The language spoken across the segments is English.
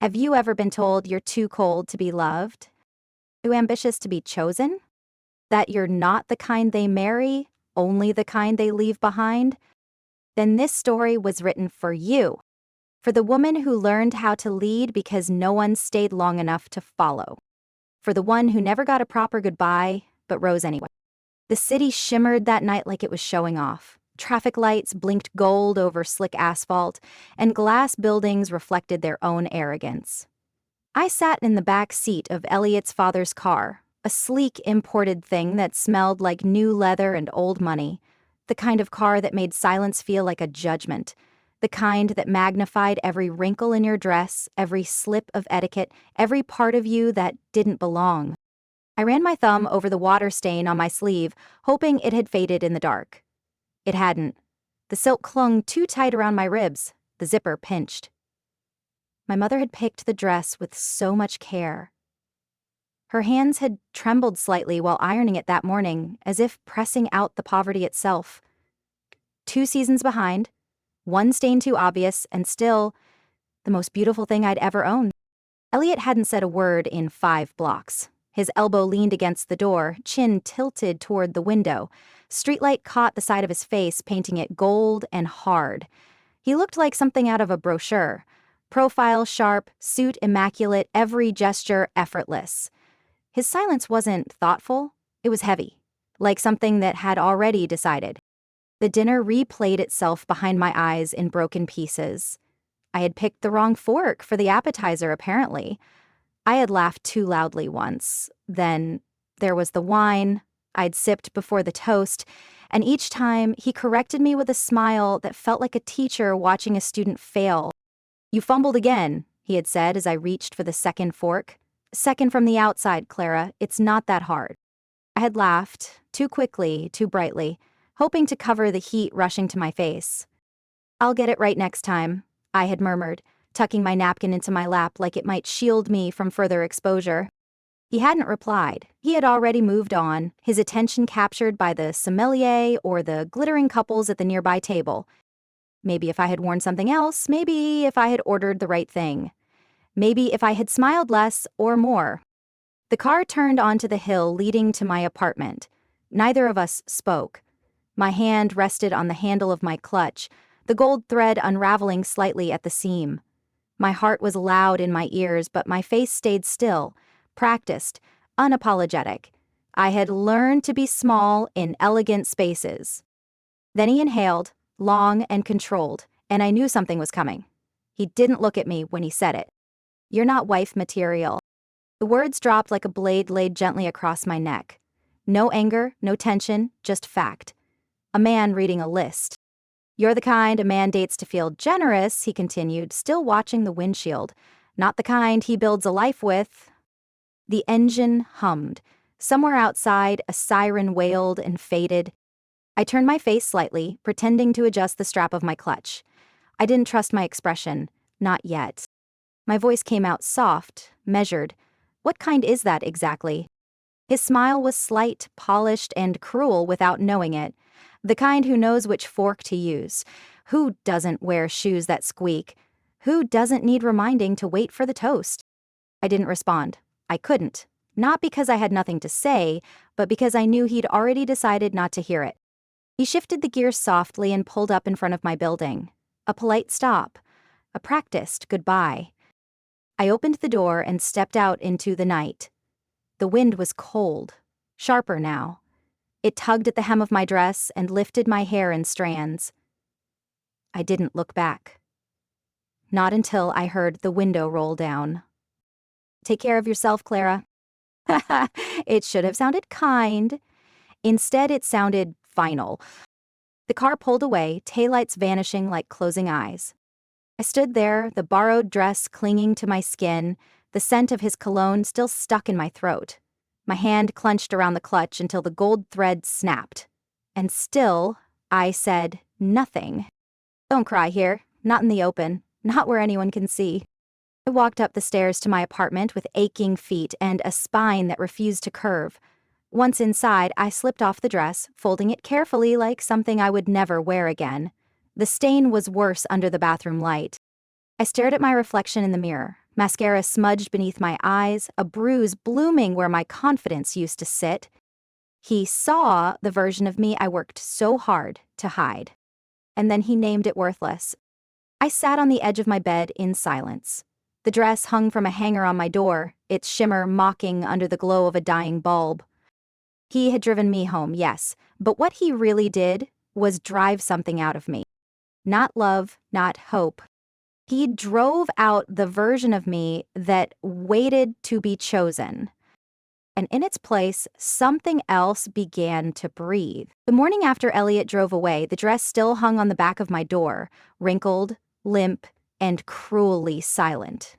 Have you ever been told you're too cold to be loved? Too ambitious to be chosen? That you're not the kind they marry, only the kind they leave behind? Then this story was written for you. For the woman who learned how to lead because no one stayed long enough to follow. For the one who never got a proper goodbye, but rose anyway. The city shimmered that night like it was showing off. Traffic lights blinked gold over slick asphalt, and glass buildings reflected their own arrogance. I sat in the back seat of Elliot's father's car, a sleek imported thing that smelled like new leather and old money, the kind of car that made silence feel like a judgment, the kind that magnified every wrinkle in your dress, every slip of etiquette, every part of you that didn't belong. I ran my thumb over the water stain on my sleeve, hoping it had faded in the dark. It hadn't. The silk clung too tight around my ribs, the zipper pinched. My mother had picked the dress with so much care. Her hands had trembled slightly while ironing it that morning, as if pressing out the poverty itself. 2 seasons behind, 1 stain too obvious, and still, the most beautiful thing I'd ever owned. Elliot hadn't said a word in 5 blocks. His elbow leaned against the door, chin tilted toward the window. Streetlight caught the side of his face, painting it gold and hard. He looked like something out of a brochure. Profile sharp, suit immaculate, every gesture effortless. His silence wasn't thoughtful, it was heavy, like something that had already decided. The dinner replayed itself behind my eyes in broken pieces. I had picked the wrong fork for the appetizer, apparently. I had laughed too loudly once. Then there was the wine I'd sipped before the toast, and each time he corrected me with a smile that felt like a teacher watching a student fail. "You fumbled again," he had said as I reached for the second fork. "Second from the outside, Clara. It's not that hard." I had laughed, too quickly, too brightly, hoping to cover the heat rushing to my face. "I'll get it right next time," I had murmured, tucking my napkin into my lap like it might shield me from further exposure. He hadn't replied. He had already moved on, his attention captured by the sommelier or the glittering couples at the nearby table. Maybe if I had worn something else, maybe if I had ordered the right thing. Maybe if I had smiled less or more. The car turned onto the hill leading to my apartment. Neither of us spoke. My hand rested on the handle of my clutch, the gold thread unraveling slightly at the seam. My heart was loud in my ears, but my face stayed still, practiced, unapologetic. I had learned to be small in elegant spaces. Then he inhaled, long and controlled, and I knew something was coming. He didn't look at me when he said it. "You're not wife material." The words dropped like a blade laid gently across my neck. No anger, no tension, just fact. A man reading a list. "You're the kind a man dates to feel generous," he continued, still watching the windshield. "Not the kind he builds a life with." The engine hummed. Somewhere outside, a siren wailed and faded. I turned my face slightly, pretending to adjust the strap of my clutch. I didn't trust my expression. Not yet. My voice came out soft, measured. What kind is that exactly? His smile was slight, polished, and cruel without knowing it. The kind who knows which fork to use. Who doesn't wear shoes that squeak? Who doesn't need reminding to wait for the toast? I didn't respond. I couldn't. Not because I had nothing to say, but because I knew he'd already decided not to hear it. He shifted the gears softly and pulled up in front of my building. A polite stop. A practiced goodbye. I opened the door and stepped out into the night. The wind was cold, sharper now. It tugged at the hem of my dress and lifted my hair in strands. I didn't look back. Not until I heard the window roll down. "Take care of yourself, Clara." It should have sounded kind. Instead, it sounded final. The car pulled away, taillights vanishing like closing eyes. I stood there, the borrowed dress clinging to my skin, the scent of his cologne still stuck in my throat. My hand clenched around the clutch until the gold thread snapped. And still, I said nothing. "Don't cry here. Not in the open. Not where anyone can see." I walked up the stairs to my apartment with aching feet and a spine that refused to curve. Once inside, I slipped off the dress, folding it carefully like something I would never wear again. The stain was worse under the bathroom light. I stared at my reflection in the mirror, mascara smudged beneath my eyes, a bruise blooming where my confidence used to sit. He saw the version of me I worked so hard to hide. And then he named it worthless. I sat on the edge of my bed in silence. The dress hung from a hanger on my door, its shimmer mocking under the glow of a dying bulb. He had driven me home, yes, but what he really did was drive something out of me. Not love, not hope. He drove out the version of me that waited to be chosen. And in its place, something else began to breathe. The morning after Elliot drove away, the dress still hung on the back of my door, wrinkled, limp, and cruelly silent.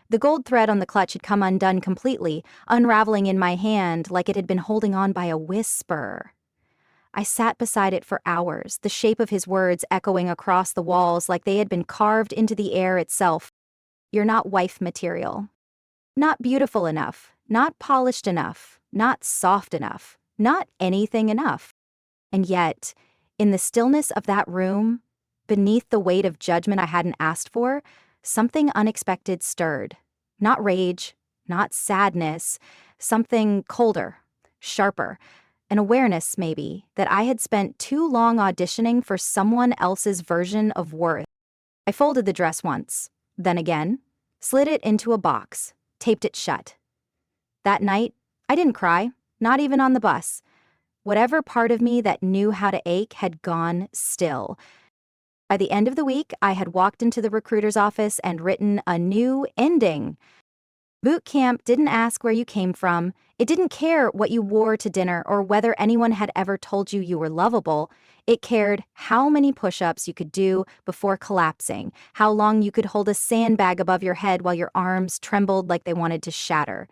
The gold thread on the clutch had come undone completely, unraveling in my hand like it had been holding on by a whisper. I sat beside it for hours, the shape of his words echoing across the walls like they had been carved into the air itself. You're not wife material. Not beautiful enough, not polished enough, not soft enough, not anything enough. And yet, in the stillness of that room, beneath the weight of judgment I hadn't asked for, something unexpected stirred. Not rage, not sadness, something colder, sharper, an awareness, maybe, that I had spent too long auditioning for someone else's version of worth. I folded the dress once, then again, slid it into a box, taped it shut. That night, I didn't cry, not even on the bus. Whatever part of me that knew how to ache had gone still. By the end of the week, I had walked into the recruiter's office and written a new ending. Boot camp didn't ask where you came from. It didn't care what you wore to dinner or whether anyone had ever told you you were lovable. It cared how many push-ups you could do before collapsing, how long you could hold a sandbag above your head while your arms trembled like they wanted to shatter.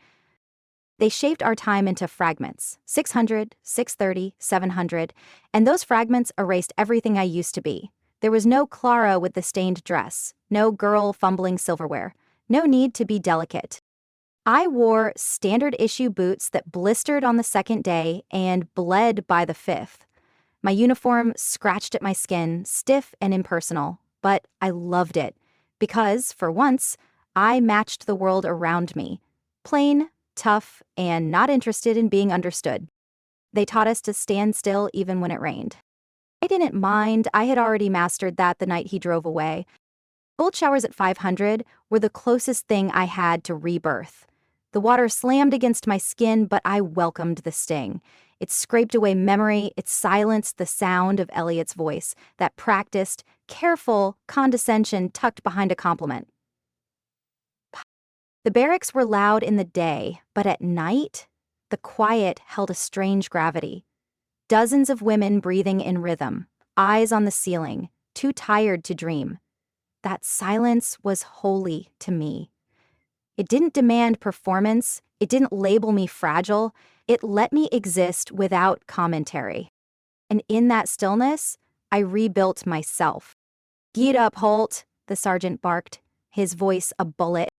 They shaped our time into fragments, 600, 630, 700, and those fragments erased everything I used to be. There was no Clara with the stained dress, no girl fumbling silverware, no need to be delicate. I wore standard-issue boots that blistered on the second day and bled by the fifth. My uniform scratched at my skin, stiff and impersonal, but I loved it, because, for once, I matched the world around me. Plain, tough, and not interested in being understood. They taught us to stand still even when it rained. I didn't mind, I had already mastered that the night he drove away. Cold showers at 500 were the closest thing I had to rebirth. The water slammed against my skin, but I welcomed the sting. It scraped away memory, it silenced the sound of Elliot's voice, that practiced, careful condescension tucked behind a compliment. The barracks were loud in the day, but at night, the quiet held a strange gravity. Dozens of women breathing in rhythm, eyes on the ceiling, too tired to dream. That silence was holy to me. It didn't demand performance, it didn't label me fragile, it let me exist without commentary. And in that stillness, I rebuilt myself. "Get up, Holt," the sergeant barked, his voice a bullet.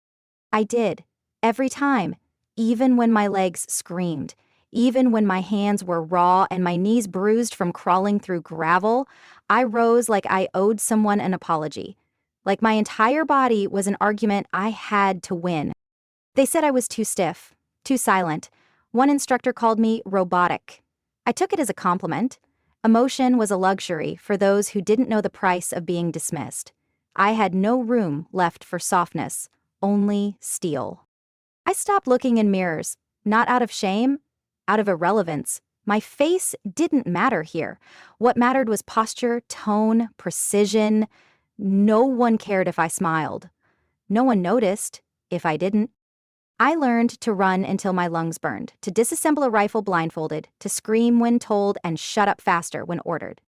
I did, every time, even when my legs screamed, even when my hands were raw and my knees bruised from crawling through gravel. I rose like I owed someone an apology. Like my entire body was an argument I had to win. They said I was too stiff, too silent. One instructor called me robotic. I took it as a compliment. Emotion was a luxury for those who didn't know the price of being dismissed. I had no room left for softness, only steel. I stopped looking in mirrors, not out of shame, out of irrelevance. My face didn't matter here. What mattered was posture, tone, precision. No one cared if I smiled. No one noticed if I didn't. I learned to run until my lungs burned, to disassemble a rifle blindfolded, to scream when told and shut up faster when ordered.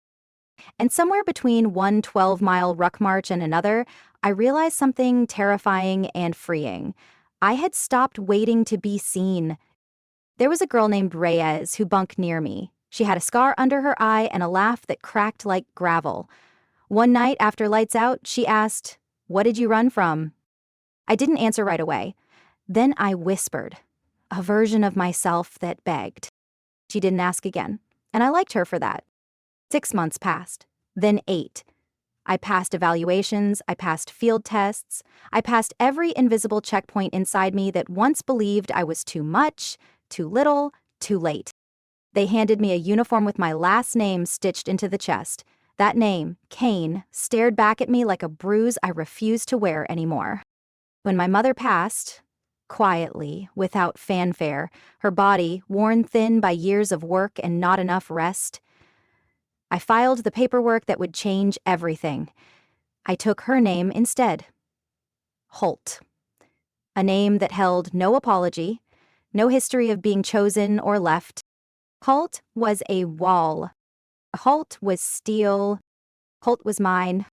And somewhere between one 12-mile ruck march and another, I realized something terrifying and freeing. I had stopped waiting to be seen. There was a girl named Reyes who bunked near me. She had a scar under her eye and a laugh that cracked like gravel. One night after lights out, she asked, "What did you run from?" I didn't answer right away. Then I whispered, a version of myself that begged. She didn't ask again, and I liked her for that. 6 months passed, then 8. I passed evaluations, I passed field tests, I passed every invisible checkpoint inside me that once believed I was too much, too little, too late. They handed me a uniform with my last name stitched into the chest. That name, Kane, stared back at me like a bruise I refused to wear anymore. When my mother passed, quietly, without fanfare, her body worn thin by years of work and not enough rest, I filed the paperwork that would change everything. I took her name instead. Holt. A name that held no apology, no history of being chosen or left. Holt was a wall. Holt was steel. Holt was mine.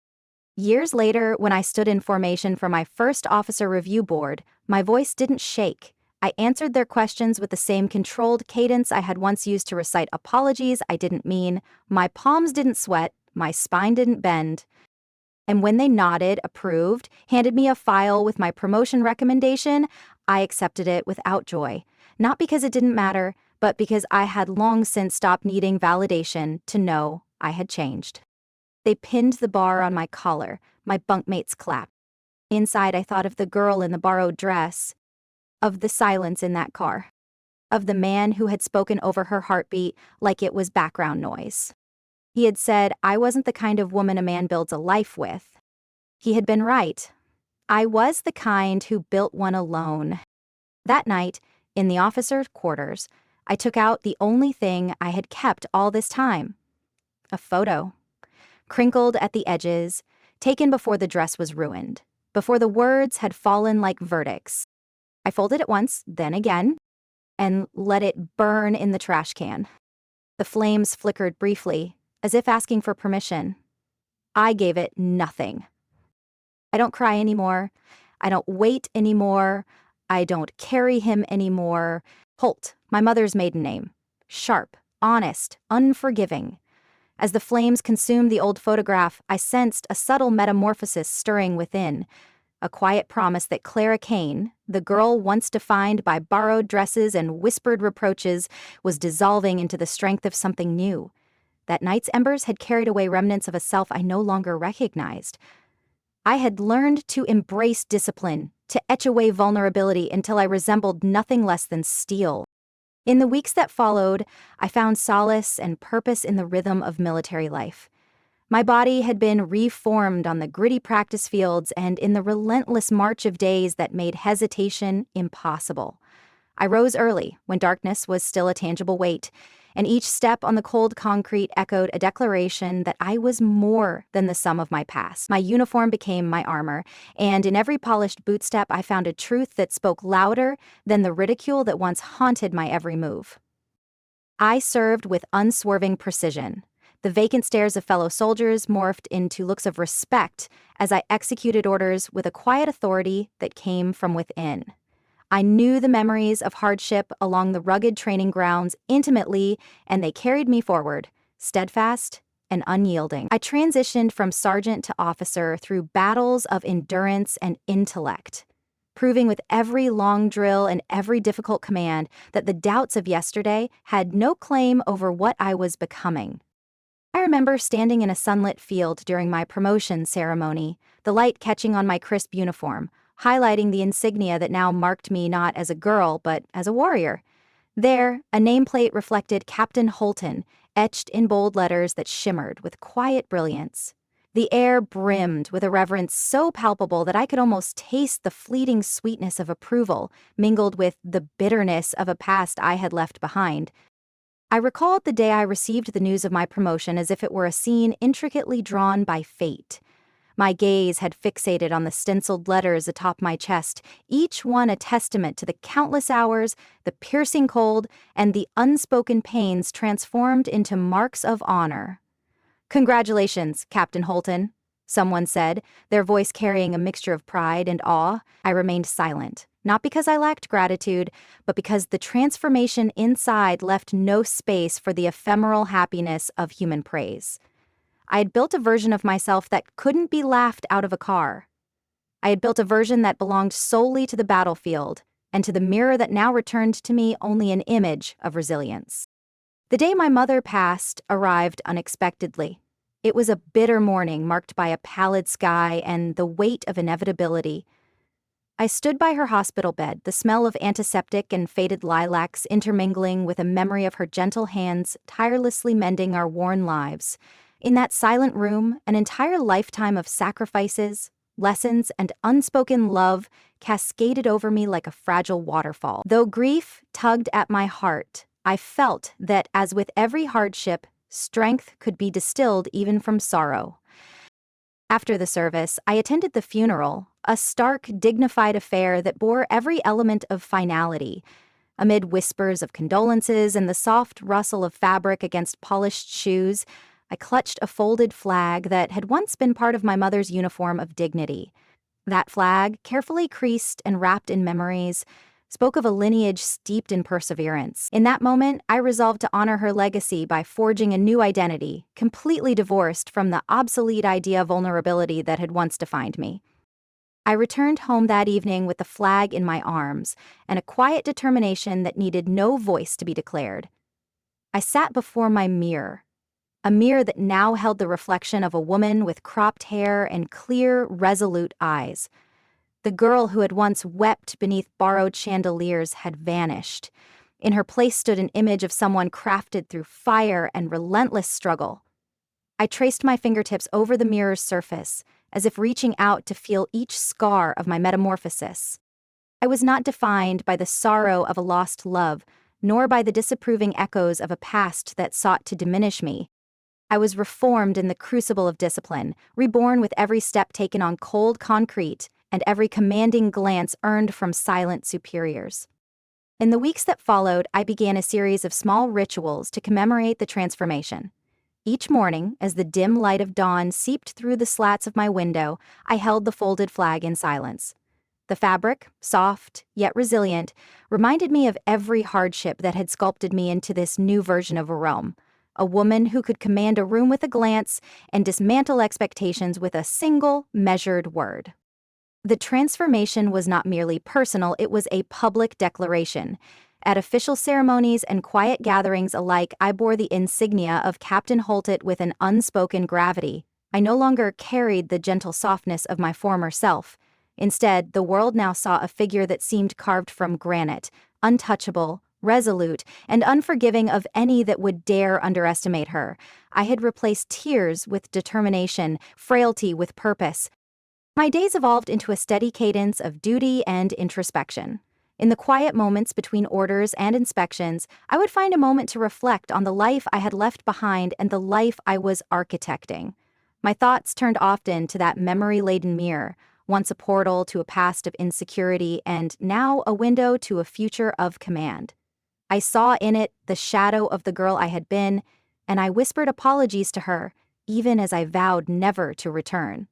Years later, when I stood in formation for my first officer review board, my voice didn't shake. I answered their questions with the same controlled cadence I had once used to recite apologies I didn't mean. My palms didn't sweat, my spine didn't bend. And when they nodded, approved, handed me a file with my promotion recommendation, I accepted it without joy. Not because it didn't matter, but because I had long since stopped needing validation to know I had changed. They pinned the bar on my collar, my bunkmates clapped. Inside I thought of the girl in the borrowed dress, of the silence in that car, of the man who had spoken over her heartbeat like it was background noise. He had said I wasn't the kind of woman a man builds a life with. He had been right. I was the kind who built one alone. That night, in the officer's quarters, I took out the only thing I had kept all this time. A photo. Crinkled at the edges, taken before the dress was ruined, before the words had fallen like verdicts. I folded it once, then again, and let it burn in the trash can. The flames flickered briefly, as if asking for permission. I gave it nothing. I don't cry anymore. I don't wait anymore. I don't carry him anymore. Holt, my mother's maiden name. Sharp, honest, unforgiving. As the flames consumed the old photograph, I sensed a subtle metamorphosis stirring within. A quiet promise that Clara Kane, the girl once defined by borrowed dresses and whispered reproaches, was dissolving into the strength of something new. That night's embers had carried away remnants of a self I no longer recognized. I had learned to embrace discipline, to etch away vulnerability until I resembled nothing less than steel. In the weeks that followed, I found solace and purpose in the rhythm of military life. My body had been reformed on the gritty practice fields and in the relentless march of days that made hesitation impossible. I rose early, when darkness was still a tangible weight, and each step on the cold concrete echoed a declaration that I was more than the sum of my past. My uniform became my armor, and in every polished bootstep I found a truth that spoke louder than the ridicule that once haunted my every move. I served with unswerving precision. The vacant stares of fellow soldiers morphed into looks of respect as I executed orders with a quiet authority that came from within. I knew the memories of hardship along the rugged training grounds intimately, and they carried me forward, steadfast and unyielding. I transitioned from sergeant to officer through battles of endurance and intellect, proving with every long drill and every difficult command that the doubts of yesterday had no claim over what I was becoming. I remember standing in a sunlit field during my promotion ceremony, the light catching on my crisp uniform, highlighting the insignia that now marked me not as a girl, but as a warrior. There, a nameplate reflected Captain Holton, etched in bold letters that shimmered with quiet brilliance. The air brimmed with a reverence so palpable that I could almost taste the fleeting sweetness of approval, mingled with the bitterness of a past I had left behind. I recalled the day I received the news of my promotion as if it were a scene intricately drawn by fate. My gaze had fixated on the stenciled letters atop my chest, each one a testament to the countless hours, the piercing cold, and the unspoken pains transformed into marks of honor. "Congratulations, Captain Holton," someone said, their voice carrying a mixture of pride and awe. I remained silent, not because I lacked gratitude, but because the transformation inside left no space for the ephemeral happiness of human praise. I had built a version of myself that couldn't be laughed out of a car. I had built a version that belonged solely to the battlefield, and to the mirror that now returned to me only an image of resilience. The day my mother passed arrived unexpectedly. It was a bitter morning marked by a pallid sky and the weight of inevitability. I stood by her hospital bed, the smell of antiseptic and faded lilacs intermingling with a memory of her gentle hands tirelessly mending our worn lives. In that silent room, an entire lifetime of sacrifices, lessons, and unspoken love cascaded over me like a fragile waterfall. Though grief tugged at my heart, I felt that, as with every hardship, strength could be distilled even from sorrow. After the service, I attended the funeral, a stark, dignified affair that bore every element of finality. Amid whispers of condolences and the soft rustle of fabric against polished shoes, I clutched a folded flag that had once been part of my mother's uniform of dignity. That flag, carefully creased and wrapped in memories, spoke of a lineage steeped in perseverance. In that moment, I resolved to honor her legacy by forging a new identity, completely divorced from the obsolete idea of vulnerability that had once defined me. I returned home that evening with the flag in my arms and a quiet determination that needed no voice to be declared. I sat before my mirror, a mirror that now held the reflection of a woman with cropped hair and clear, resolute eyes. The girl who had once wept beneath borrowed chandeliers had vanished. In her place stood an image of someone crafted through fire and relentless struggle. I traced my fingertips over the mirror's surface, as if reaching out to feel each scar of my metamorphosis. I was not defined by the sorrow of a lost love, nor by the disapproving echoes of a past that sought to diminish me. I was reformed in the crucible of discipline, reborn with every step taken on cold concrete and every commanding glance earned from silent superiors. In the weeks that followed, I began a series of small rituals to commemorate the transformation. Each morning, as the dim light of dawn seeped through the slats of my window, I held the folded flag in silence. The fabric, soft yet resilient, reminded me of every hardship that had sculpted me into this new version of a Rome, a woman who could command a room with a glance and dismantle expectations with a single, measured word. The transformation was not merely personal, it was a public declaration. At official ceremonies and quiet gatherings alike, I bore the insignia of Captain Holtit with an unspoken gravity. I no longer carried the gentle softness of my former self. Instead, the world now saw a figure that seemed carved from granite, untouchable, resolute, and unforgiving of any that would dare underestimate her. I had replaced tears with determination, frailty with purpose. My days evolved into a steady cadence of duty and introspection. In the quiet moments between orders and inspections, I would find a moment to reflect on the life I had left behind and the life I was architecting. My thoughts turned often to that memory-laden mirror, once a portal to a past of insecurity and now a window to a future of command. I saw in it the shadow of the girl I had been, and I whispered apologies to her, even as I vowed never to return.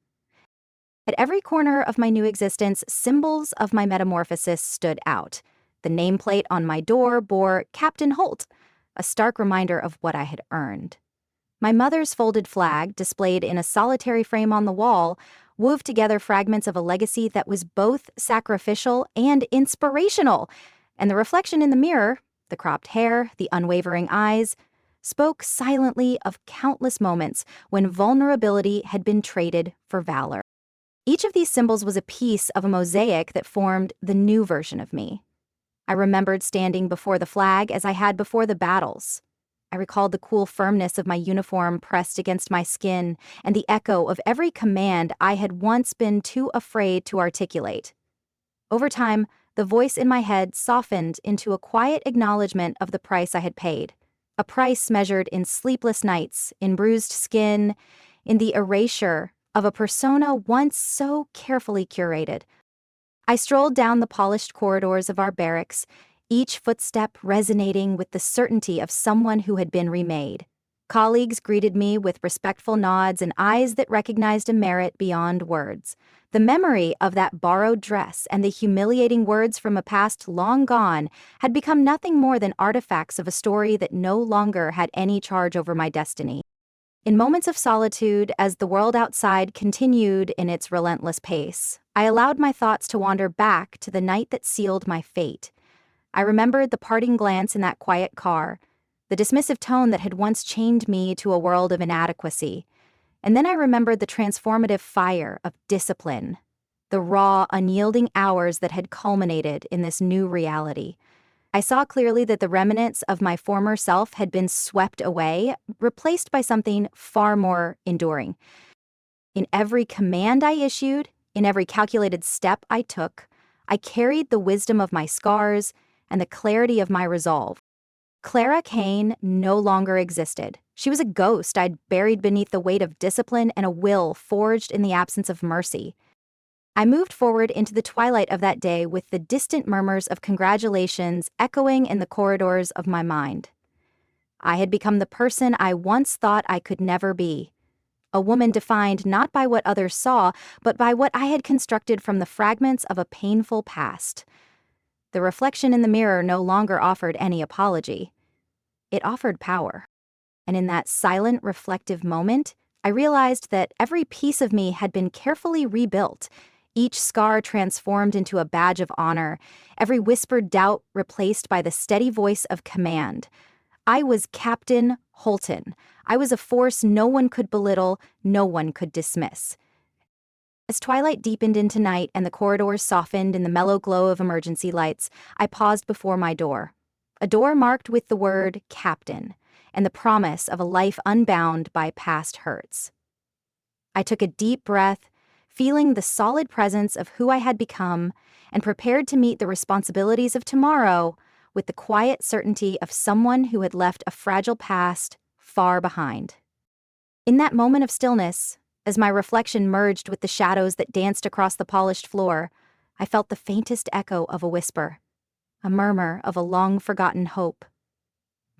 At every corner of my new existence, symbols of my metamorphosis stood out. The nameplate on my door bore Captain Holt, a stark reminder of what I had earned. My mother's folded flag, displayed in a solitary frame on the wall, wove together fragments of a legacy that was both sacrificial and inspirational, and the reflection in the mirror, the cropped hair, the unwavering eyes, spoke silently of countless moments when vulnerability had been traded for valor. Each of these symbols was a piece of a mosaic that formed the new version of me. I remembered standing before the flag as I had before the battles. I recalled the cool firmness of my uniform pressed against my skin and the echo of every command I had once been too afraid to articulate. Over time, the voice in my head softened into a quiet acknowledgement of the price I had paid, a price measured in sleepless nights, in bruised skin, in the erasure of a persona once so carefully curated. I strolled down the polished corridors of our barracks, each footstep resonating with the certainty of someone who had been remade. Colleagues greeted me with respectful nods and eyes that recognized a merit beyond words. The memory of that borrowed dress and the humiliating words from a past long gone had become nothing more than artifacts of a story that no longer had any charge over my destiny. In moments of solitude, as the world outside continued in its relentless pace, I allowed my thoughts to wander back to the night that sealed my fate. I remembered the parting glance in that quiet car, the dismissive tone that had once chained me to a world of inadequacy. And then I remembered the transformative fire of discipline, the raw, unyielding hours that had culminated in this new reality. I saw clearly that the remnants of my former self had been swept away, replaced by something far more enduring. In every command I issued, in every calculated step I took, I carried the wisdom of my scars and the clarity of my resolve. Clara Kane no longer existed. She was a ghost I'd buried beneath the weight of discipline and a will forged in the absence of mercy. I moved forward into the twilight of that day with the distant murmurs of congratulations echoing in the corridors of my mind. I had become the person I once thought I could never be. A woman defined not by what others saw, but by what I had constructed from the fragments of a painful past. The reflection in the mirror no longer offered any apology. It offered power. And in that silent, reflective moment, I realized that every piece of me had been carefully rebuilt, each scar transformed into a badge of honor, every whispered doubt replaced by the steady voice of command. I was Captain Holton. I was a force no one could belittle, no one could dismiss. As twilight deepened into night and the corridors softened in the mellow glow of emergency lights, I paused before my door. A door marked with the word Captain and the promise of a life unbound by past hurts. I took a deep breath, feeling the solid presence of who I had become, and prepared to meet the responsibilities of tomorrow with the quiet certainty of someone who had left a fragile past far behind. In that moment of stillness, as my reflection merged with the shadows that danced across the polished floor, I felt the faintest echo of a whisper, a murmur of a long-forgotten hope.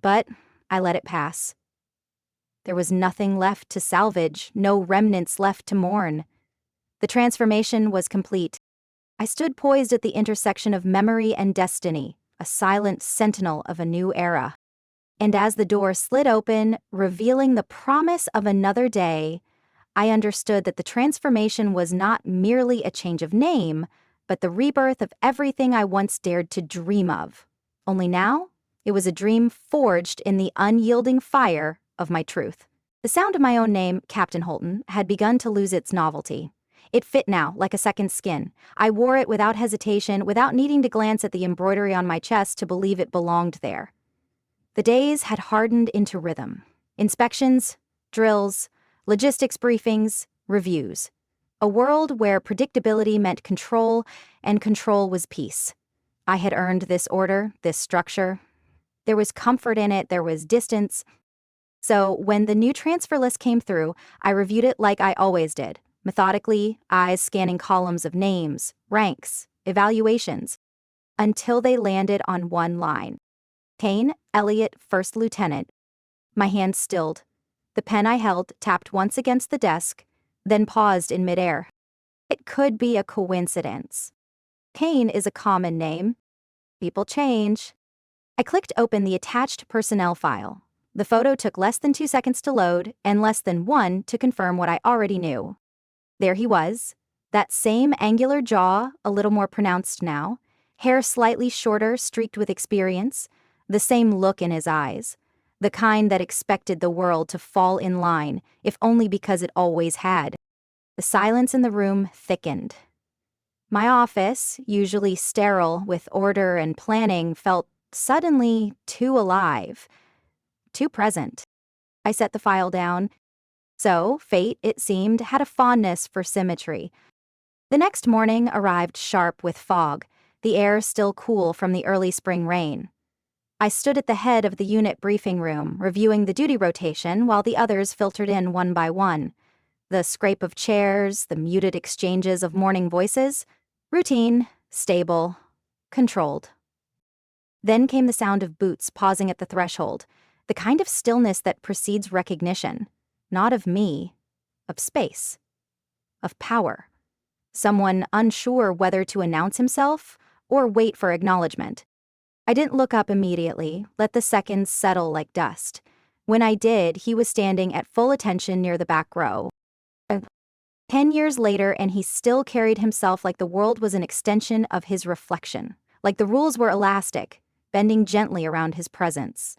But I let it pass. There was nothing left to salvage, no remnants left to mourn. The transformation was complete. I stood poised at the intersection of memory and destiny, a silent sentinel of a new era. And as the door slid open, revealing the promise of another day, I understood that the transformation was not merely a change of name, but the rebirth of everything I once dared to dream of. Only now, it was a dream forged in the unyielding fire of my truth. The sound of my own name, Captain Holton, had begun to lose its novelty. It fit now, like a second skin. I wore it without hesitation, without needing to glance at the embroidery on my chest to believe it belonged there. The days had hardened into rhythm. Inspections, drills, logistics briefings, reviews. A world where predictability meant control, and control was peace. I had earned this order, this structure. There was comfort in it, there was distance. So when the new transfer list came through, I reviewed it like I always did, methodically, eyes scanning columns of names, ranks, evaluations, until they landed on one line. Kane Elliott, First Lieutenant. My hand stilled. The pen I held tapped once against the desk, then paused in midair. It could be a coincidence. Kane is a common name. People change. I clicked open the attached personnel file. The photo took less than 2 seconds to load and less than 1 to confirm what I already knew. There he was. That same angular jaw, a little more pronounced now, hair slightly shorter, streaked with experience, the same look in his eyes, the kind that expected the world to fall in line, if only because it always had. The silence in the room thickened. My office, usually sterile with order and planning, felt suddenly too alive, too present. I set the file down. So, fate, it seemed, had a fondness for symmetry. The next morning arrived sharp with fog, the air still cool from the early spring rain. I stood at the head of the unit briefing room, reviewing the duty rotation while the others filtered in one by one. The scrape of chairs, the muted exchanges of morning voices, routine, stable, controlled. Then came the sound of boots pausing at the threshold, the kind of stillness that precedes recognition, not of me, of space, of power. Someone unsure whether to announce himself or wait for acknowledgement. I didn't look up immediately, let the seconds settle like dust. When I did, he was standing at full attention near the back row. 10 years later, and he still carried himself like the world was an extension of his reflection, like the rules were elastic, bending gently around his presence.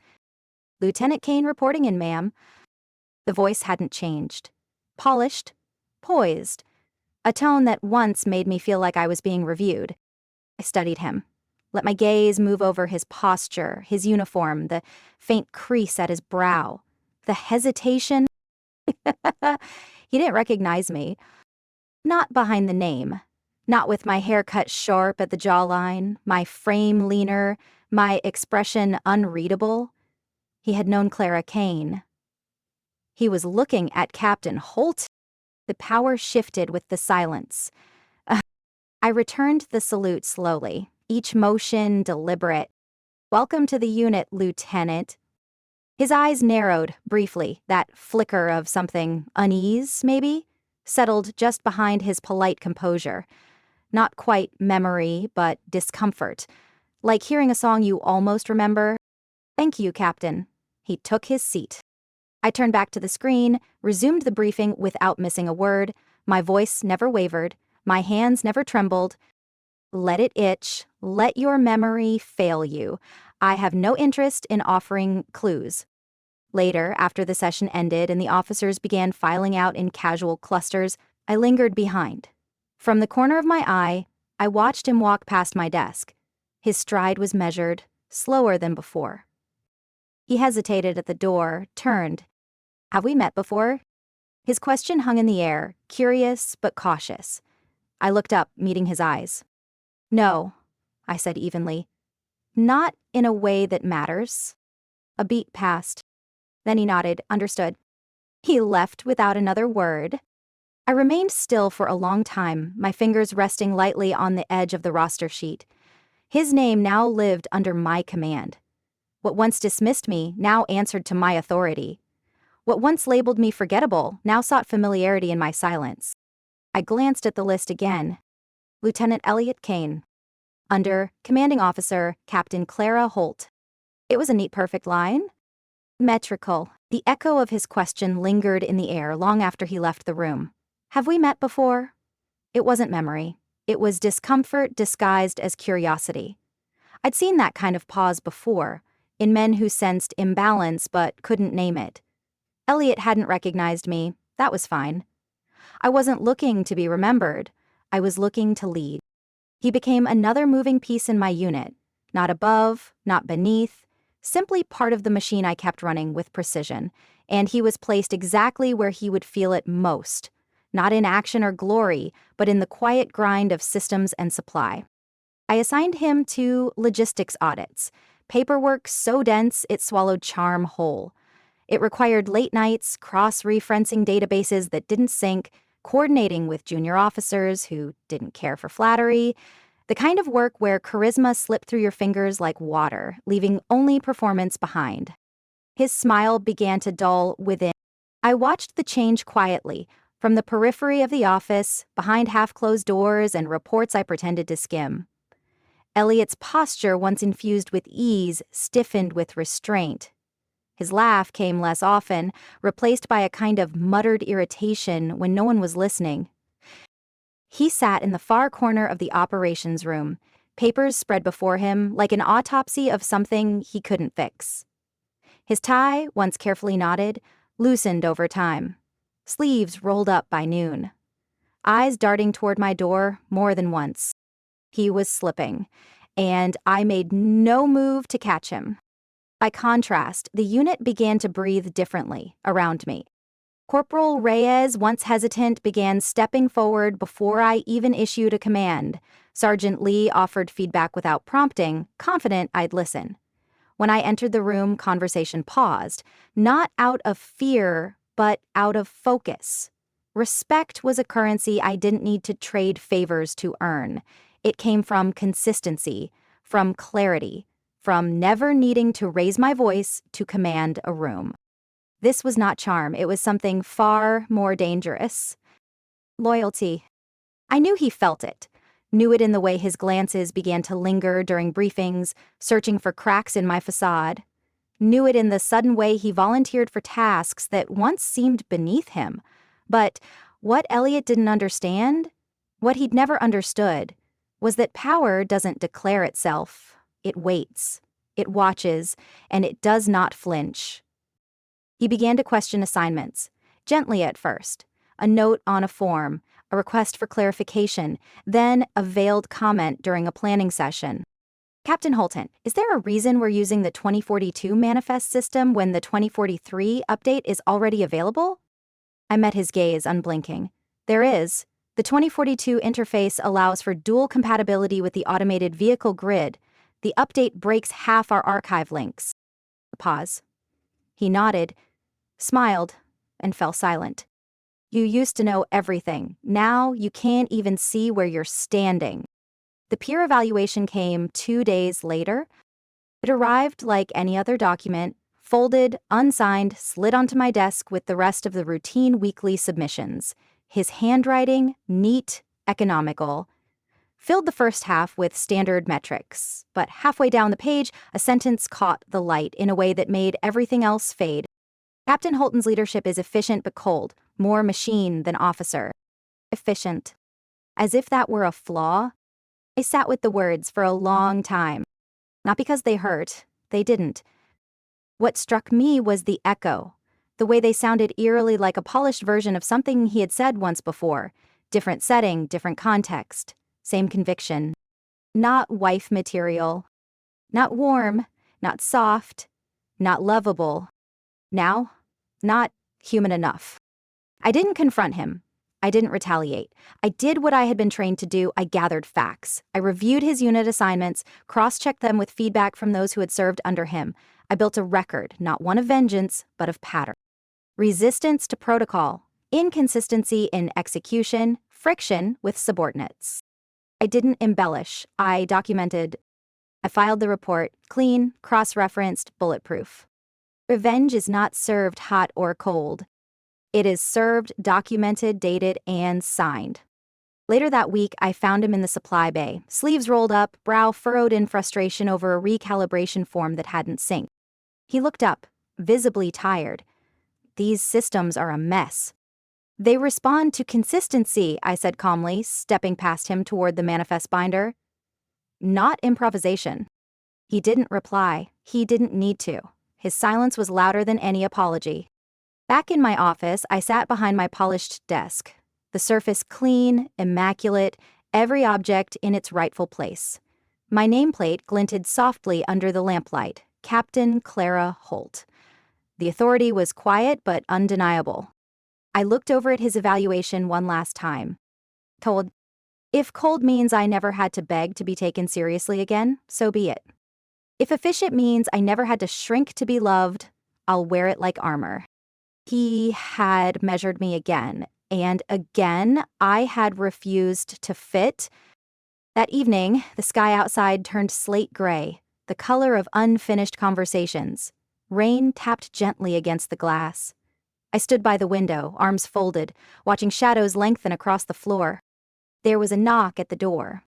"Lieutenant Kane reporting in, ma'am." The voice hadn't changed. Polished, poised, a tone that once made me feel like I was being reviewed. I studied him. Let my gaze move over his posture, his uniform, the faint crease at his brow, the hesitation. He didn't recognize me. Not behind the name. Not with my hair cut sharp at the jawline, my frame leaner, my expression unreadable. He had known Clara Kane. He was looking at Captain Holt. The power shifted with the silence. I returned the salute slowly, each motion deliberate. "Welcome to the unit, Lieutenant." His eyes narrowed briefly, that flicker of something unease, maybe, settled just behind his polite composure. Not quite memory, but discomfort. Like hearing a song you almost remember. "Thank you, Captain." He took his seat. I turned back to the screen, resumed the briefing without missing a word. My voice never wavered. My hands never trembled. "Let it itch. Let your memory fail you. I have no interest in offering clues." Later, after the session ended and the officers began filing out in casual clusters, I lingered behind. From the corner of my eye, I watched him walk past my desk. His stride was measured, slower than before. He hesitated at the door, turned. "Have we met before?" His question hung in the air, curious but cautious. I looked up, meeting his eyes. "No," I said evenly. "Not in a way that matters." A beat passed. Then he nodded, understood. He left without another word. I remained still for a long time, my fingers resting lightly on the edge of the roster sheet. His name now lived under my command. What once dismissed me now answered to my authority. What once labeled me forgettable now sought familiarity in my silence. I glanced at the list again. Lieutenant Elliot Kane. Under Commanding Officer Captain Clara Holt. It was a neat perfect line. Metrical. The echo of his question lingered in the air long after he left the room. "Have we met before?" It wasn't memory. It was discomfort disguised as curiosity. I'd seen that kind of pause before, in men who sensed imbalance but couldn't name it. Elliot hadn't recognized me. That was fine. I wasn't looking to be remembered. I was looking to lead. He became another moving piece in my unit. Not above, not beneath, simply part of the machine I kept running with precision, and he was placed exactly where he would feel it most. Not in action or glory, but in the quiet grind of systems and supply. I assigned him to logistics audits, paperwork so dense it swallowed charm whole. It required late nights, cross-referencing databases that didn't sync, coordinating with junior officers who didn't care for flattery, the kind of work where charisma slipped through your fingers like water, leaving only performance behind. His smile began to dull within. I watched the change quietly, from the periphery of the office, behind half-closed doors and reports I pretended to skim. Elliot's posture, once infused with ease, stiffened with restraint. His laugh came less often, replaced by a kind of muttered irritation when no one was listening. He sat in the far corner of the operations room, papers spread before him like an autopsy of something he couldn't fix. His tie, once carefully knotted, loosened over time. Sleeves rolled up by noon. Eyes darting toward my door more than once. He was slipping, and I made no move to catch him. By contrast, the unit began to breathe differently around me. Corporal Reyes, once hesitant, began stepping forward before I even issued a command. Sergeant Lee offered feedback without prompting, confident I'd listen. When I entered the room, conversation paused, not out of fear, but out of focus. Respect was a currency I didn't need to trade favors to earn. It came from consistency, from clarity, from never needing to raise my voice to command a room. This was not charm, it was something far more dangerous. Loyalty. I knew he felt it, knew it in the way his glances began to linger during briefings, searching for cracks in my facade. Knew it in the sudden way he volunteered for tasks that once seemed beneath him. But what Elliot didn't understand, what he'd never understood, was that power doesn't declare itself. It waits, it watches, and it does not flinch. He began to question assignments, gently at first, a note on a form, a request for clarification, then a veiled comment during a planning session. Captain Holton, is there a reason we're using the 2042 manifest system when the 2043 update is already available? I met his gaze, unblinking. There is. The 2042 interface allows for dual compatibility with the automated vehicle grid. The update breaks half our archive links. A pause. He nodded, smiled, and fell silent. You used to know everything. Now you can't even see where you're standing. The peer evaluation came 2 days later. It arrived like any other document, folded, unsigned, slid onto my desk with the rest of the routine weekly submissions. His handwriting, neat, economical, filled the first half with standard metrics, but halfway down the page, a sentence caught the light in a way that made everything else fade. Captain Holton's leadership is efficient but cold, more machine than officer. Efficient. As if that were a flaw. I sat with the words for a long time. Not because they hurt, they didn't. What struck me was the echo, the way they sounded eerily like a polished version of something he had said once before. Different setting, different context, same conviction. Not wife material. Not warm, not soft, not lovable. Now, not human enough. I didn't confront him. I didn't retaliate. I did what I had been trained to do. I gathered facts. I reviewed his unit assignments, cross-checked them with feedback from those who had served under him. I built a record, not one of vengeance, but of pattern. Resistance to protocol, inconsistency in execution, friction with subordinates. I didn't embellish. I documented. I filed the report, clean, cross-referenced, bulletproof. Revenge is not served hot or cold. It is served, documented, dated, and signed. Later that week, I found him in the supply bay, sleeves rolled up, brow furrowed in frustration over a recalibration form that hadn't synced. He looked up, visibly tired. These systems are a mess. They respond to consistency, I said calmly, stepping past him toward the manifest binder. Not improvisation. He didn't reply. He didn't need to. His silence was louder than any apology. Back in my office, I sat behind my polished desk, the surface clean, immaculate, every object in its rightful place. My nameplate glinted softly under the lamplight, Captain Clara Holt. The authority was quiet but undeniable. I looked over at his evaluation one last time. Told, if cold means I never had to beg to be taken seriously again, so be it. If efficient means I never had to shrink to be loved, I'll wear it like armor. He had measured me again, and again I had refused to fit. That evening, the sky outside turned slate gray, the color of unfinished conversations. Rain tapped gently against the glass. I stood by the window, arms folded, watching shadows lengthen across the floor. There was a knock at the door.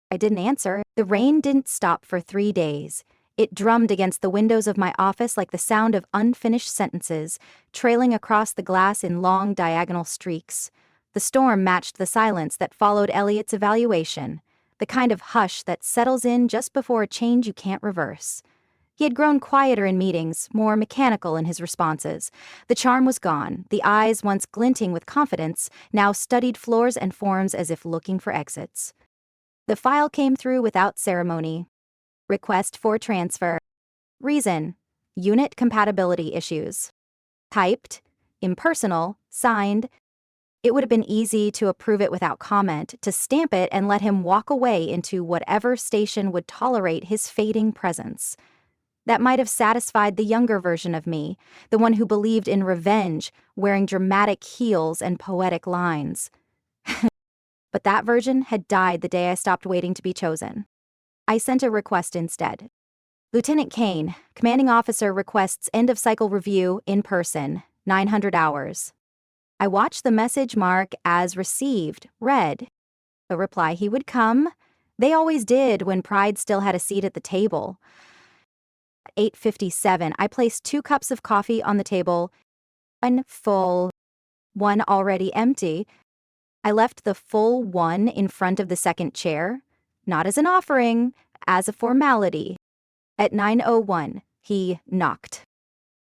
I didn't answer. The rain didn't stop for 3 days. It drummed against the windows of my office like the sound of unfinished sentences, trailing across the glass in long diagonal streaks. The storm matched the silence that followed Elliot's evaluation, the kind of hush that settles in just before a change you can't reverse. He had grown quieter in meetings, more mechanical in his responses. The charm was gone. The eyes, once glinting with confidence, now studied floors and forms as if looking for exits. The file came through without ceremony. Request for transfer. Reason: unit compatibility issues. Typed: impersonal, signed. It would have been easy to approve it without comment, to stamp it and let him walk away into whatever station would tolerate his fading presence. That might have satisfied the younger version of me, the one who believed in revenge, wearing dramatic heels and poetic lines. But that version had died the day I stopped waiting to be chosen. I sent a request instead. Lieutenant Kane, commanding officer, requests end-of-cycle review in person, 900 hours. I watched the message mark as received, read. A reply he would come. They always did when pride still had a seat at the table. At 8:57, I placed 2 cups of coffee on the table, one full, one already empty. I left the full one in front of the second chair, not as an offering, as a formality. At 9:01, he knocked.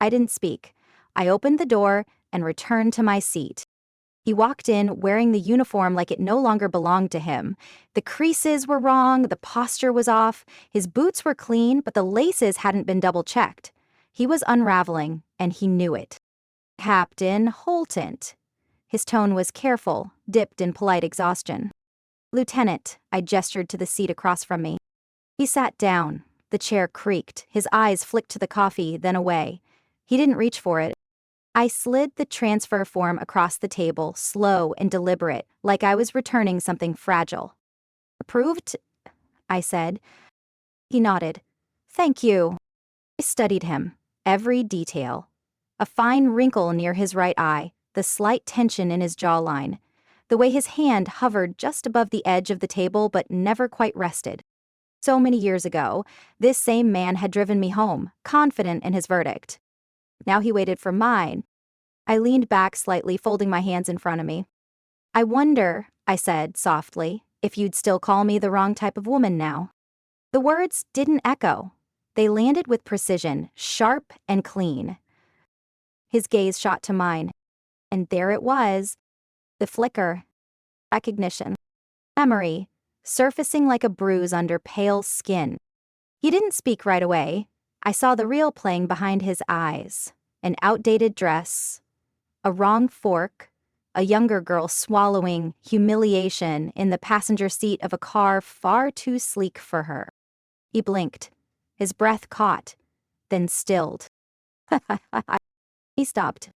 I didn't speak. I opened the door and returned to my seat. He walked in wearing the uniform like it no longer belonged to him. The creases were wrong, the posture was off, his boots were clean, but the laces hadn't been double-checked. He was unraveling, and he knew it. Captain Holton. His tone was careful, dipped in polite exhaustion. Lieutenant, I gestured to the seat across from me. He sat down. The chair creaked. His eyes flicked to the coffee, then away. He didn't reach for it. I slid the transfer form across the table, slow and deliberate, like I was returning something fragile. Approved? I said. He nodded. Thank you. I studied him. Every detail. A fine wrinkle near his right eye, the slight tension in his jawline, the way his hand hovered just above the edge of the table but never quite rested. So many years ago, this same man had driven me home, confident in his verdict. Now he waited for mine. I leaned back slightly, folding my hands in front of me. I wonder, I said softly, if you'd still call me the wrong type of woman now. The words didn't echo. They landed with precision, sharp and clean. His gaze shot to mine, and there it was. The flicker. Recognition. Memory, surfacing like a bruise under pale skin. He didn't speak right away. I saw the real playing behind his eyes. An outdated dress, a wrong fork, a younger girl swallowing humiliation in the passenger seat of a car far too sleek for her. He blinked. His breath caught, then stilled. He stopped.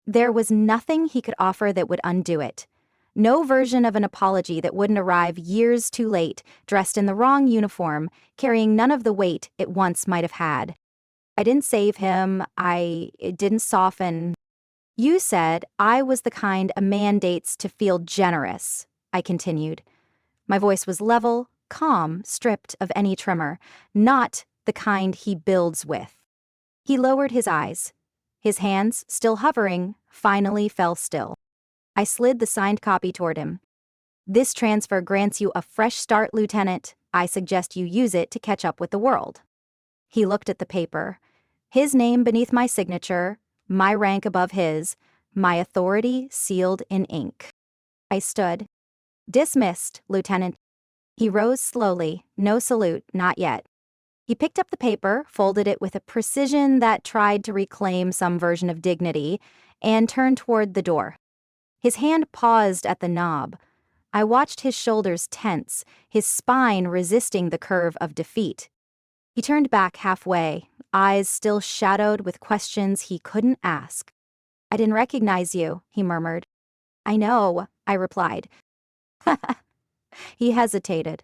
There was nothing he could offer that would undo it. No version of an apology that wouldn't arrive years too late, dressed in the wrong uniform, carrying none of the weight it once might have had. I didn't save him. It didn't soften. You said I was the kind a man dates to feel generous, I continued. My voice was level, calm, stripped of any tremor, not the kind he builds with. He lowered his eyes. His hands, still hovering, finally fell still. I slid the signed copy toward him. This transfer grants you a fresh start, Lieutenant. I suggest you use it to catch up with the world. He looked at the paper. His name beneath my signature, my rank above his, my authority sealed in ink. I stood. Dismissed, Lieutenant. He rose slowly, no salute, not yet. He picked up the paper, folded it with a precision that tried to reclaim some version of dignity, and turned toward the door. His hand paused at the knob. I watched his shoulders tense, his spine resisting the curve of defeat. He turned back halfway, eyes still shadowed with questions he couldn't ask. I didn't recognize you, he murmured. I know, I replied. He hesitated.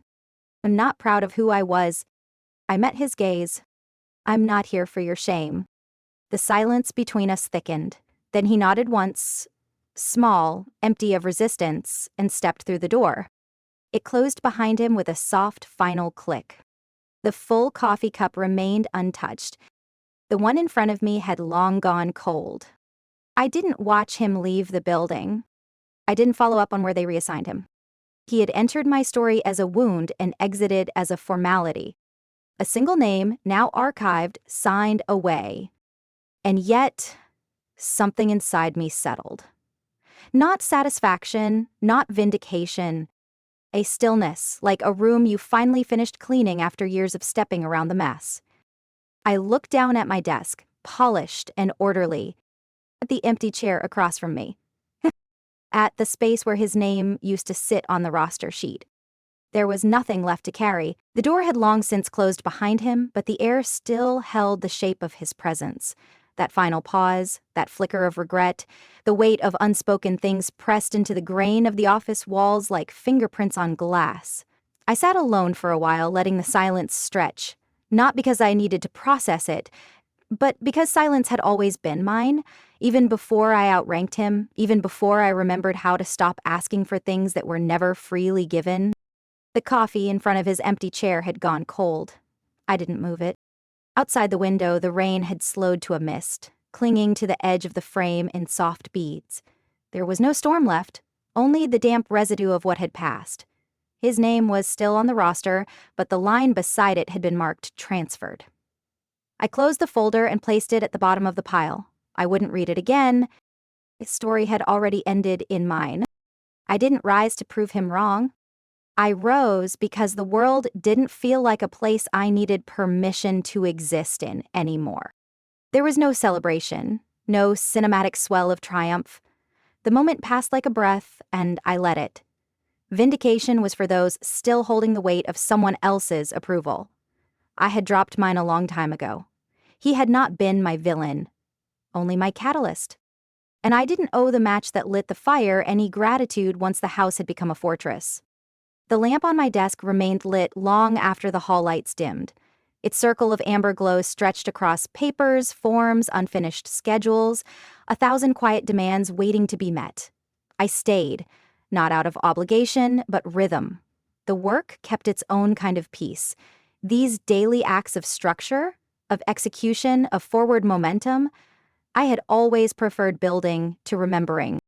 I'm not proud of who I was. I met his gaze. I'm not here for your shame. The silence between us thickened. Then he nodded once, small, empty of resistance, and stepped through the door. It closed behind him with a soft, final click. The full coffee cup remained untouched. The one in front of me had long gone cold. I didn't watch him leave the building. I didn't follow up on where they reassigned him. He had entered my story as a wound and exited as a formality. A single name, now archived, signed away. And yet, something inside me settled. Not satisfaction, not vindication. A stillness, like a room you finally finished cleaning after years of stepping around the mess. I looked down at my desk, polished and orderly, at the empty chair across from me, at the space where his name used to sit on the roster sheet. There was nothing left to carry. The door had long since closed behind him, but the air still held the shape of his presence. That final pause, that flicker of regret, the weight of unspoken things pressed into the grain of the office walls like fingerprints on glass. I sat alone for a while, letting the silence stretch, not because I needed to process it, but because silence had always been mine, even before I outranked him, even before I remembered how to stop asking for things that were never freely given. The coffee in front of his empty chair had gone cold. I didn't move it. Outside the window, the rain had slowed to a mist, clinging to the edge of the frame in soft beads. There was no storm left, only the damp residue of what had passed. His name was still on the roster, but the line beside it had been marked transferred. I closed the folder and placed it at the bottom of the pile. I wouldn't read it again. His story had already ended in mine. I didn't rise to prove him wrong. I rose because the world didn't feel like a place I needed permission to exist in anymore. There was no celebration, no cinematic swell of triumph. The moment passed like a breath, and I let it. Vindication was for those still holding the weight of someone else's approval. I had dropped mine a long time ago. He had not been my villain, only my catalyst. And I didn't owe the match that lit the fire any gratitude once the house had become a fortress. The lamp on my desk remained lit long after the hall lights dimmed. Its circle of amber glow stretched across papers, forms, unfinished schedules, 1,000 quiet demands waiting to be met. I stayed, not out of obligation, but rhythm. The work kept its own kind of peace. These daily acts of structure, of execution, of forward momentum, I had always preferred building to remembering.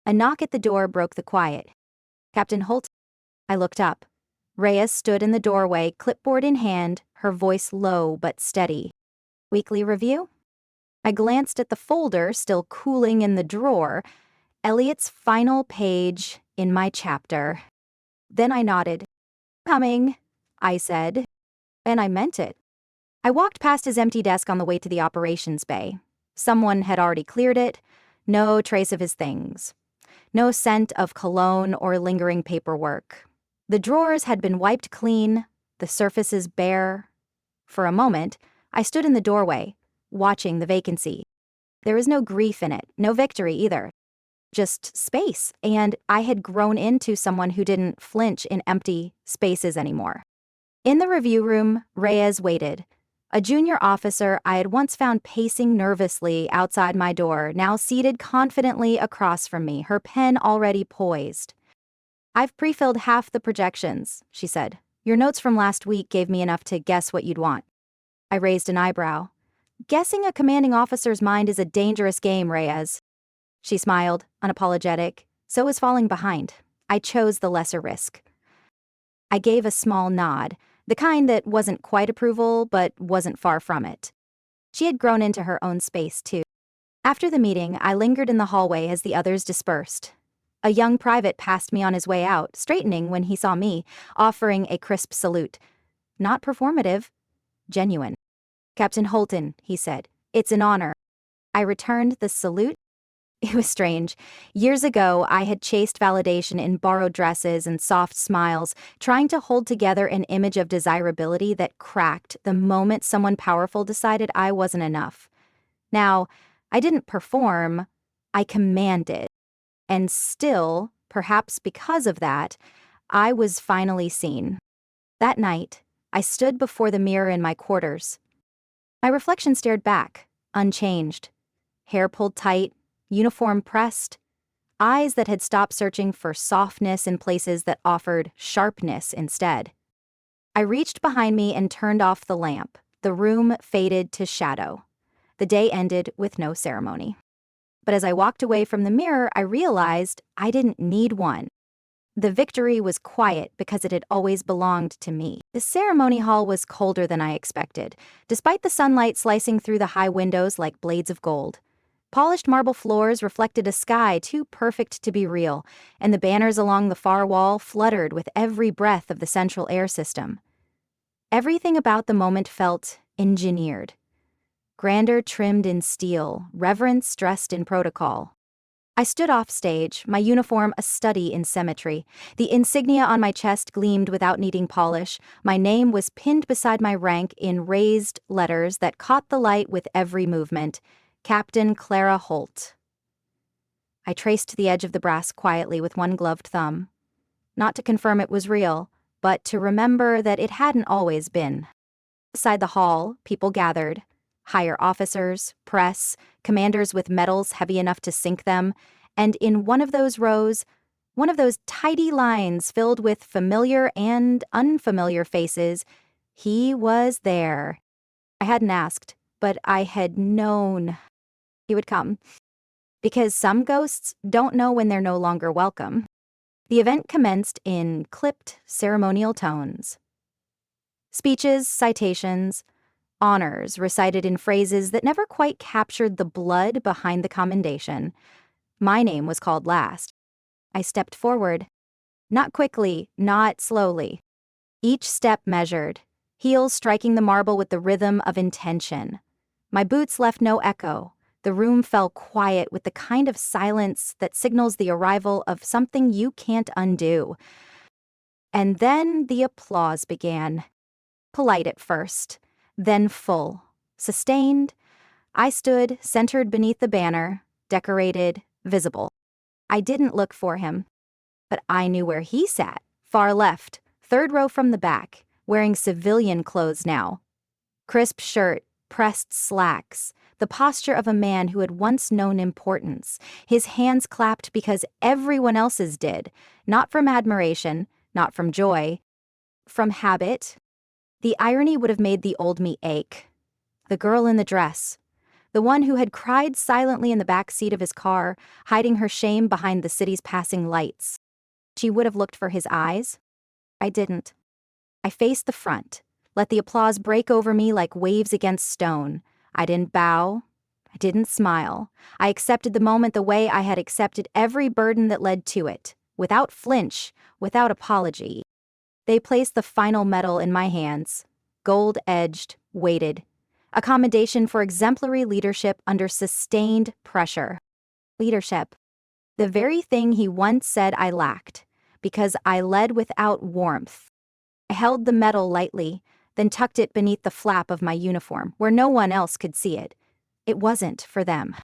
A knock at the door broke the quiet. Captain Holt. I looked up. Reyes stood in the doorway, clipboard in hand, her voice low but steady. Weekly review? I glanced at the folder still cooling in the drawer, Elliot's final page in my chapter. Then I nodded. Coming, I said, and I meant it. I walked past his empty desk on the way to the operations bay. Someone had already cleared it, no trace of his things. No scent of cologne or lingering paperwork. The drawers had been wiped clean, the surfaces bare. For a moment, I stood in the doorway, watching the vacancy. There was no grief in it, no victory either. Just space, and I had grown into someone who didn't flinch in empty spaces anymore. In the review room, Reyes waited. A junior officer I had once found pacing nervously outside my door, now seated confidently across from me, her pen already poised. I've pre-filled half the projections, she said. Your notes from last week gave me enough to guess what you'd want. I raised an eyebrow. Guessing a commanding officer's mind is a dangerous game, Reyes. She smiled, unapologetic. So was falling behind. I chose the lesser risk. I gave a small nod, the kind that wasn't quite approval, but wasn't far from it. She had grown into her own space, too. After the meeting, I lingered in the hallway as the others dispersed. A young private passed me on his way out, straightening when he saw me, offering a crisp salute. Not performative, genuine. Captain Holton, he said, it's an honor. I returned the salute. It was strange. Years ago, I had chased validation in borrowed dresses and soft smiles, trying to hold together an image of desirability that cracked the moment someone powerful decided I wasn't enough. Now, I didn't perform, I commanded. And still, perhaps because of that, I was finally seen. That night, I stood before the mirror in my quarters. My reflection stared back, unchanged. Hair pulled tight, uniform pressed, eyes that had stopped searching for softness in places that offered sharpness instead. I reached behind me and turned off the lamp. The room faded to shadow. The day ended with no ceremony. But as I walked away from the mirror, I realized I didn't need one. The victory was quiet because it had always belonged to me. The ceremony hall was colder than I expected, despite the sunlight slicing through the high windows like blades of gold. Polished marble floors reflected a sky too perfect to be real, and the banners along the far wall fluttered with every breath of the central air system. Everything about the moment felt engineered. Grandeur trimmed in steel, reverence dressed in protocol. I stood off stage, my uniform a study in symmetry. The insignia on my chest gleamed without needing polish. My name was pinned beside my rank in raised letters that caught the light with every movement. Captain Clara Holt. I traced the edge of the brass quietly with one gloved thumb. Not to confirm it was real, but to remember that it hadn't always been. Beside the hall, people gathered. Higher officers, press, commanders with medals heavy enough to sink them, and in one of those rows, one of those tidy lines filled with familiar and unfamiliar faces, he was there. I hadn't asked, but I had known he would come. Because some ghosts don't know when they're no longer welcome. The event commenced in clipped, ceremonial tones. Speeches, citations, honors recited in phrases that never quite captured the blood behind the commendation. My name was called last. I stepped forward. Not quickly, not slowly. Each step measured, heels striking the marble with the rhythm of intention. My boots left no echo. The room fell quiet with the kind of silence that signals the arrival of something you can't undo. And then the applause began. Polite at first, then full, sustained. I stood centered beneath the banner, decorated, visible. I didn't look for him, but I knew where he sat, far left, third row from the back, wearing civilian clothes now. Crisp shirt, pressed slacks, the posture of a man who had once known importance. His hands clapped because everyone else's did, not from admiration, not from joy, from habit. The irony would have made the old me ache. The girl in the dress, the one who had cried silently in the back seat of his car, hiding her shame behind the city's passing lights. She would have looked for his eyes. I didn't. I faced the front, let the applause break over me like waves against stone. I didn't bow. I didn't smile. I accepted the moment the way I had accepted every burden that led to it, without flinch, without apology. They placed the final medal in my hands, gold-edged, weighted. A commendation for exemplary leadership under sustained pressure. Leadership. The very thing he once said I lacked, because I led without warmth. I held the medal lightly, then tucked it beneath the flap of my uniform, where no one else could see it. It wasn't for them.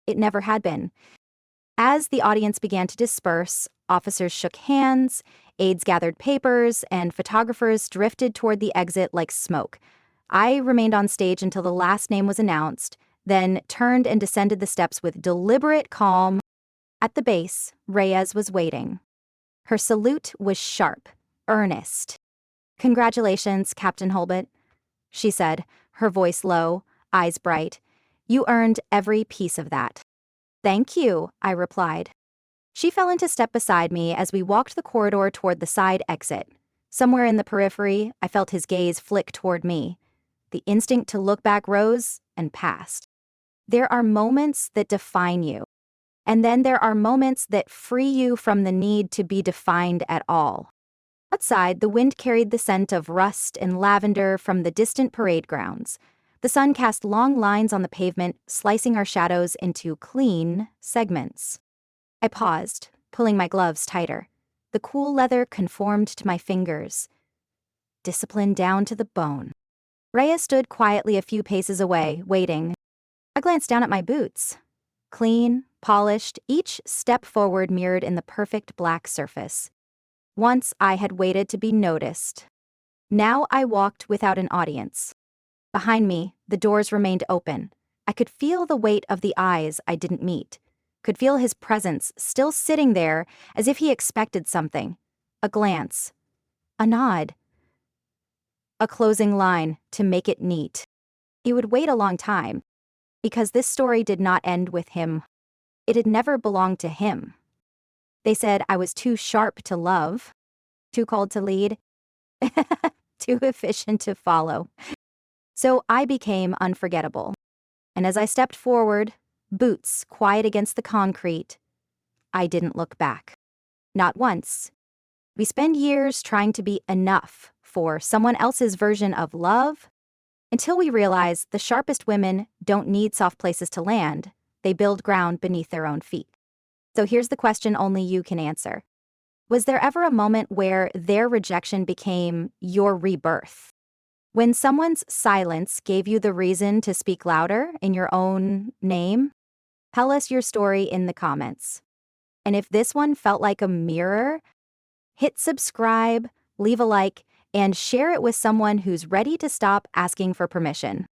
It never had been. As the audience began to disperse, officers shook hands, aides gathered papers, and photographers drifted toward the exit like smoke. I remained on stage until the last name was announced, then turned and descended the steps with deliberate calm. At the base, Reyes was waiting. Her salute was sharp, earnest. "Congratulations, Captain Holbert," she said, her voice low, eyes bright. "You earned every piece of that." "Thank you," I replied. She fell into step beside me as we walked the corridor toward the side exit. Somewhere in the periphery, I felt his gaze flick toward me. The instinct to look back rose and passed. There are moments that define you, and then there are moments that free you from the need to be defined at all. Outside, the wind carried the scent of rust and lavender from the distant parade grounds. The sun cast long lines on the pavement, slicing our shadows into clean segments. I paused, pulling my gloves tighter. The cool leather conformed to my fingers. Discipline down to the bone. Rhea stood quietly a few paces away, waiting. I glanced down at my boots. Clean, polished, each step forward mirrored in the perfect black surface. Once I had waited to be noticed. Now I walked without an audience. Behind me, the doors remained open. I could feel the weight of the eyes I didn't meet. Could feel his presence still sitting there as if he expected something. A glance. A nod. A closing line to make it neat. He would wait a long time, because this story did not end with him. It had never belonged to him. They said I was too sharp to love, too cold to lead, too efficient to follow. So I became unforgettable. And as I stepped forward, boots quiet against the concrete, I didn't look back. Not once. We spend years trying to be enough for someone else's version of love, until we realize the sharpest women don't need soft places to land. They build ground beneath their own feet. So here's the question only you can answer. Was there ever a moment where their rejection became your rebirth? When someone's silence gave you the reason to speak louder in your own name? Tell us your story in the comments. And if this one felt like a mirror, hit subscribe, leave a like, and share it with someone who's ready to stop asking for permission.